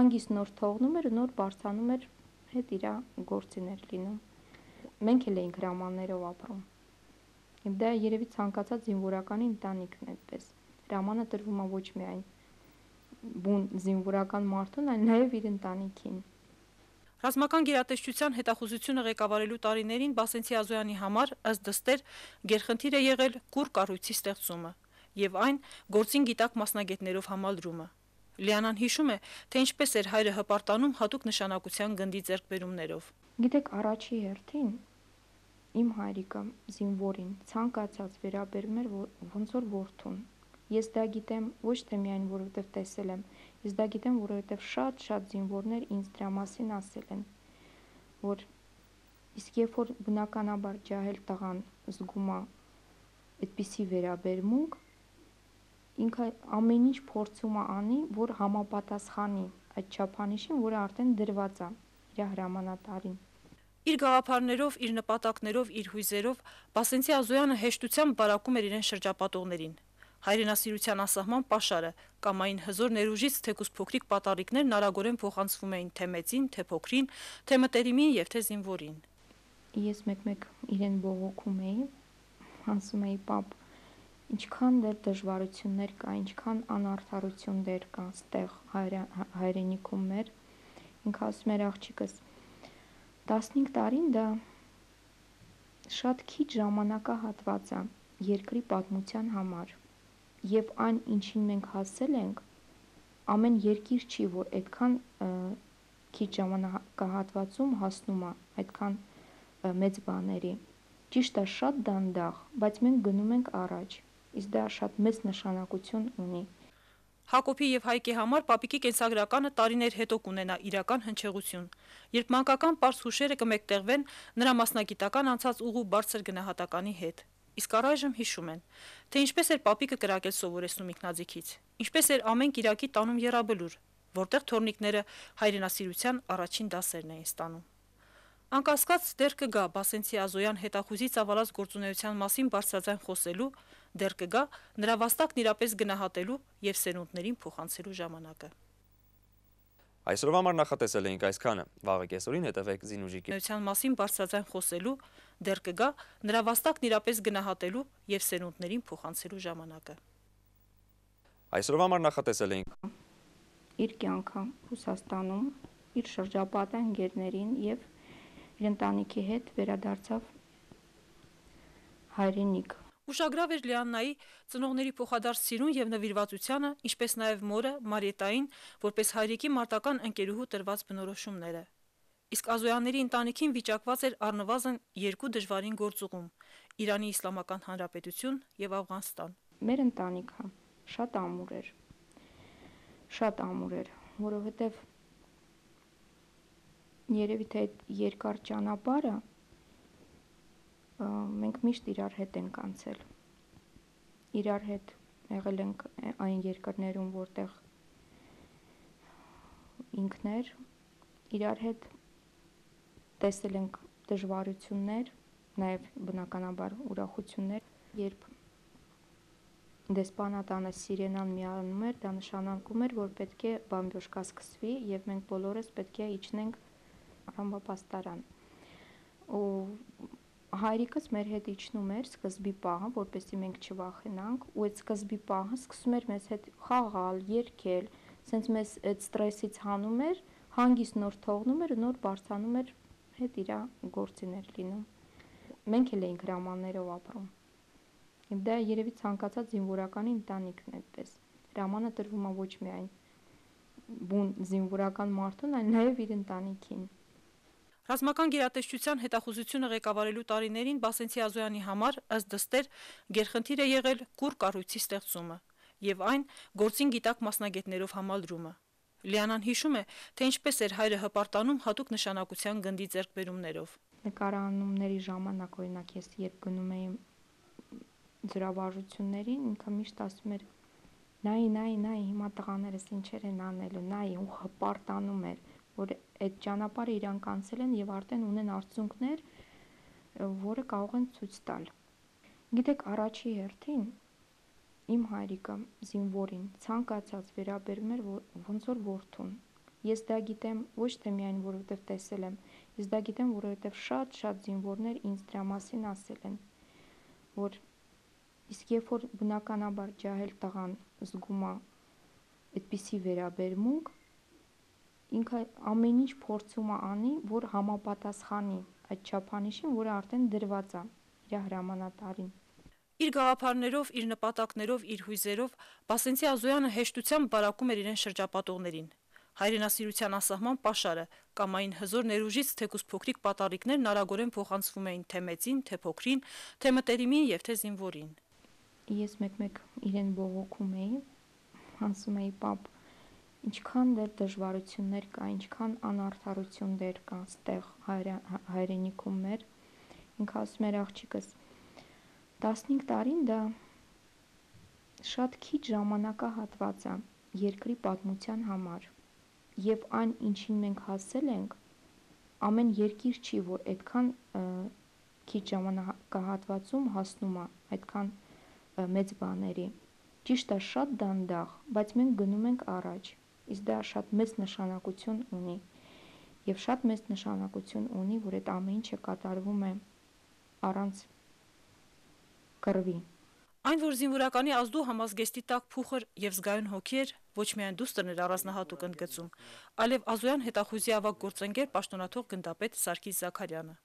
Հանգիստ նոր թողնում էր ու նոր բարձանում էր, հետ իր գործին էր լինում։ Մենք էլ էինք հրամաններով ապրում։ Դա երևի ցանկացած զինվորականի ընտանիքն է այդպես։ Հրամանը տրվում է ոչ միայն բուն զինվորական մարդուն, այլ նաև իր ընտանիքին։ Ռազմական գերատեսչության հետախուզությունը ղեկավարելու տարիներին Բասենցի Ազոյանի համար ըստ դստեր գերխնդիր է եղել կուռ կառույցի ստեղծումը եւ այն գործին գիտակ մասնագետներով համալրումը։ Լիանան հիշում է, թե ինչպես էր հայրը հպարտանում հատուկ նշանակության գնդի ձեռքբերումներով։ Գիտեք, առաջի հերթին իմ հայրիկը զինվորին ցանկացած վերաբերում էր ոնց որ որդուն։ Ես դա գիտեմ ոչ թե միայն որովհետև տեսել եմ, ես դա գիտեմ, որովհետև շատ զինվորներ ինձ դրա մասին ասել են, որ իսկ երբ որ բնականաբար ջահել տղան զգում է այդպիսի վերաբերմունք, ինքը ամեն ինչ փորձում է անի, որ համապատասխանի այդ չափանիշին, որը արդեն դրված է իր հրամանատարին։ Իր գաղափարներով, իր նպատակներով, իր հույզերով Բասենցի Ազոյանը հեշտությամբ բարակում էր իրեն շրջապատողներին։ Հայրենասիրության անսահման պաշարը կամ այն հզոր ներուժից թեկուզ փոքրիկ պատառիկներն արագորեն փոխանցվում էին թե մեծին, թե փոքրին, թե մտերիմին եւ թե զինվորին։ Ես մեկ-մեկ իրեն բողոքում էի, ասում էի՝ պապ, ինչքան դեռ դժվարություններ կա, ինչքան անարդարություններ կա ստեղ հայրենիքում մեր։ Ինքը ասում էր՝ աղջիկս, 15 տարին դա շատ քիչ ժամանակահատված է երկրի պատմության համար, եւ այն, ինչին մենք հասել ենք, ամեն երկիր չի, որ այդքան քիչ ժամանակահատվածում հասնում է այդքան մեծ բաների։ Ճիշտ է, շատ դանդաղ, բայց մենք գնում ենք առաջ, իսկ դա շատ մեծ նշանակություն ունի։ Հակոբի եւ Հայկի համար պապիկի կենսագրականը տարիներ հետո կունենա իրական հնչեղություն, երբ մանկական պարզ հուշերը կմեկտեղվեն նրա մասնագիտական անցած ուղու բարձր գնահատականի հետ։ Իսկ առայժմ հիշում են, թե ինչպես էր պապիկը կրակել սովորեցնում ինքնաձիգից, ինչպես էր ամեն կիրակի տանում եռաբլուր, որտեղ թորնիկները հայրենասիրության առաջին դասերն էին ստանում։ Անկասկած դեռ կգա Բասենցի Ազոյան հետախուզի ծավալած գործունեության մասին բարձրաձայն խոսելու, դեռ կգա նրա վաստակն իրապես գնահատելու եւ սերունդներին փոխանցելու ժամանակը։ Այսօրվա համար նախատեսել էինք այսքանը, վաղը կեսօրին հետևեք Զինուժի մասին բարձրաձայն խոսելու, դեռ կգա նրա վաստակն իրապես գնահատելու եւ սերունդներին փոխանցելու ժամանակը։ Այսօրվա համար նախատեսել էինք իր կյանքը Ռուսաստանում, իր շրջապատը ընկերներին եւ իր ընտանիքի հետ վերադարձավ հայրենիք։ Ուշագրավ էր Լիաննայի ծնողների փոխադարձ սիրուն եւ նվիրվածությանը, ինչպես նաեւ մորը Մարիետային, որպես հայրիկի մարտական ընկերուհու տրված բնորոշումները։ Իսկ Ազոյանների ընտանիքին վիճակված էր առնվազն 2 դժվարին գործուղում՝ Իրանի Իսլամական Հանրապետություն եւ Աֆղանստան։ Մեր ընտանիքը շատ ամուր էր, որովհետեւ երևի թե այդ երկար ճանապարհը մենք միշտ իրար հետ ենք անցել։ Իրար հետ եղել ենք այն երկրներում, որտեղ ինքներ, իրար հետ տեսել ենք դժվարություններ, նաև բնականաբար ուրախություններ, երբ դեսպանատանը սիրենան միանում էր, դա նշանակում էր, որ պետք է բամբյոշկա սկսվի եւ մենք բոլորս պետք է իջնենք Ռամբապաստարան։ Ու հայրիկս մեր հետ իջնում էր սկզբի պահը, որպեսզի մենք չվախենանք, ու այդ սկզբի պահը սկսում էր մեզ հետ խաղալ, երգել, սենց մեզ այդ ստրեսից հանում էր, հանգիստ նոր թողնում էր ու նոր բարձանում էր, հետ իր գործին էր լինում։ Մենք էլ էինք հրամաններով ապրում։ Դա երևի ցանկացած զինվորականի ընտանիքն է այդպես։ Հրամանը տրվում է ոչ միայն բուն զինվորական մարդուն, այլ նաև իր ընտանիքին։ Ռազմական գերատեսչության հետախուզությունը ղեկավարելու տարիներին Բասենցի Ազոյանի համար ըստ դստեր գերխնդիր է եղել կուռ կառույցի ստեղծումը եւ այն գործին գիտակ մասնագետներով համալրումը։ Լիանան հիշում է, թե ինչպես էր հայրը հպարտանում հատուկ նշանակության գնդի ձեռքբերումներով։ Նկարանումների ժամանակ, օրինակ, ես երբ գնում էի ջրավարժություններին, ինքը միշտ ասում էր. նայ, հիմա տղաներս ինչեր են անելու, նայ, ու հպարտանում էր, որ այդ ճանապարհը իրանք անցել են եւ արդեն ունեն արդյունքներ, որը կարող են ցույց տալ։ Գիտեք, առաջի հերթին իմ հայրիկը զինվորին ցանկացած վերաբերում էր ոնց որ որդուն։ Ես դա գիտեմ ոչ թե միայն որովհետև տեսել եմ, ես դա գիտեմ, որովհետև շատ զինվորներ ինձ դրա մասին ասել են, որ իսկ երբ որ բնականաբար ջահել տղան զգում է այդպիսի վերաբերմունք, ինքը ամեն ինչ փորձում է անի, որ համապատասխանի այդ չափանիշին, որը արդեն դրված է իր հրամանատարին։ Իր գաղափարներով, իր նպատակներով, իր հույզերով Բասենցի Ազոյանը հեշտությամբ բարակում էր իրեն շրջապատողներին։ Հայրենասիրության անսահման պաշարը կամ այն հզոր ներուժից թեկուզ փոքրիկ պատառիկներն արագորեն փոխանցվում էին թե մեծին, թե փոքրին, թե մտերիմին եւ թե զինվորին։ Ես մեկ-մեկ իրեն բողոքում էի, ասում էի՝ պապ, ինչքան դեռ դժվարություններ կա, ինչքան անարդարություններ կա ստեղ հայրենիքում մեր։ Ինքը ասում էր՝ աղջիկս, 15 տարին դա շատ քիչ ժամանակահատված է երկրի պատմության համար, եւ այն, ինչին մենք հասել ենք, ամեն երկիր չի, որ այդքան քիչ ժամանակահատվածում հասնում է այդքան մեծ բաների։ Ճիշտ է, շատ դանդաղ, բայց մենք գնում ենք առաջ, իսկ դա շատ մեծ նշանակություն ունի, եւ շատ մեծ նշանակություն ունի, որ այդ ամեն ինչը կատարվում է առանց կռվի։ Այն, որ զինվորականի ազդու համազգեստի տակ փուխր եւ զգայուն հոգի էր, ոչ միայն դուստր էր առանձնահատուկ ընդգծում, այլև Ազոյան հետախույզի ավագ գործընկեր պաշտոնաթող գնդապետ Սարգիս Զաքարյանը։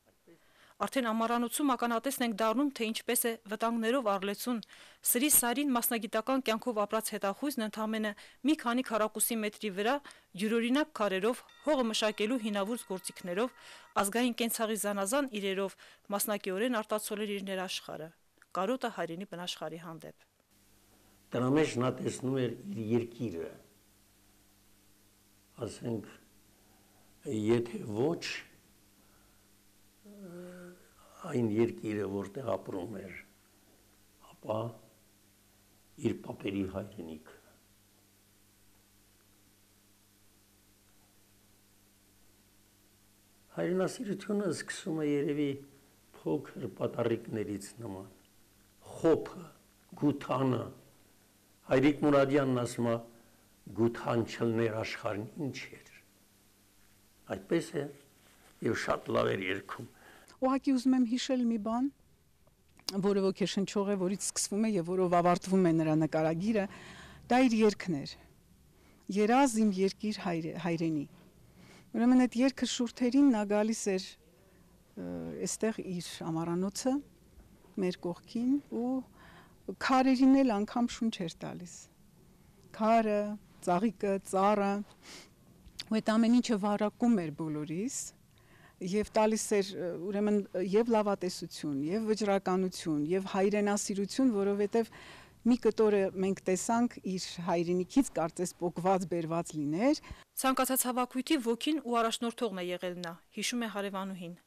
Արդեն ամառանոցում ականատեսն ենք դառնում, թե ինչպես է վտանգներով առլեցուն սրի սարին մասնագիտական կյանքով ապրած հետախույզն ընդամենը մի քանի քառակուսի մետրի վրա յուրօրինակ քարերով, հողը մշակելու հինավուրց գործիքներով, ազգային կենցաղի զանազան իրերով մասնակիորեն արտացոլել իր ներաշխարը, կարոտը հայրենի բնաշխարհի հանդեպ։ Դրա մեջ նա տեսնում էր իր երկիրը, ասենք, եթե ոչ այն երկիրը, որտեղ ապրում էր, ապա իր պապերի հայրենիքը։ Հայրենասիրությունը սկսում է երևի փոքր պատառիկներից նման, խոփը, գութանը, Հայրիկ Մուրադյանն ասում է, գութան չլներ աշխարհն ինչ էր, այդպես է և շատ լավ էր երգում։ Ուղղակի ուզում եմ հիշել մի բան, որը ոգեշնչող է, որից սկսվում է և որով ավարտվում է նրա նկարագիրը, դա իր երգն էր, երազ իմ երկիր հայրենի։ Ուրեմն այդ երգը շուրթերին նա գալիս էր այստեղ իր ամառանոցը, մեր կողքին ու քարերին էլ անգամ շունչ էր տալիս։ Քարը, ծաղիկը, ծառը, ու այդ ամեն ինչը վարակում էր բոլորիս եւ տալիս էր ուրեմն եւ լավատեսություն, եւ վճռականություն, եւ հայրենասիրություն, որովհետեւ մի կտորը մենք տեսանք իր հայրենիքից կարծես պոկված բերված լիներ։ Ցանկացած հավաքույթի ոգին ու առաջնորդողն է եղել նա, հիշում է հարևանուհին։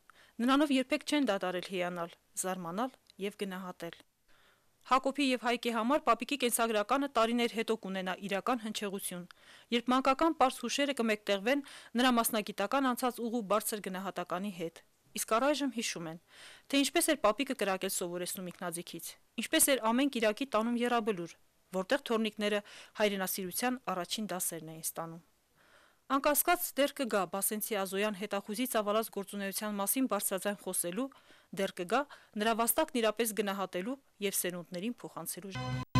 Նրանով երբեք չեն դադարել հիանալ, զարմանալ եւ գնահատել։ Հակոբի եւ Հայկի համար պապիկի կենսագրականը տարիներ հետո կունենա իրական հնչեղություն, երբ մանկական պարզ հուշերը կմեկտեղվեն նրա մասնագիտական անցած ուղու բարձր գնահատականի հետ։ Իսկ առայժմ հիշում են, թե ինչպես էր պապիկը կրակել սովորեցնում ինքնաձիգից, ինչպես էր ամեն կիրակի տանում եռաբլուր, որտեղ թորնիկները հայրենասիրության առաջին դասերն էին ստանում։ Անկասկած դեռ կգա Բասենցի Ազոյան հետախույզի ծավալած գործունեության մասին բարձրաձայն խոսելու, դեռ կգա նրա վաստակն իրապես գնահատելու եւ սերունդներին փոխանցելու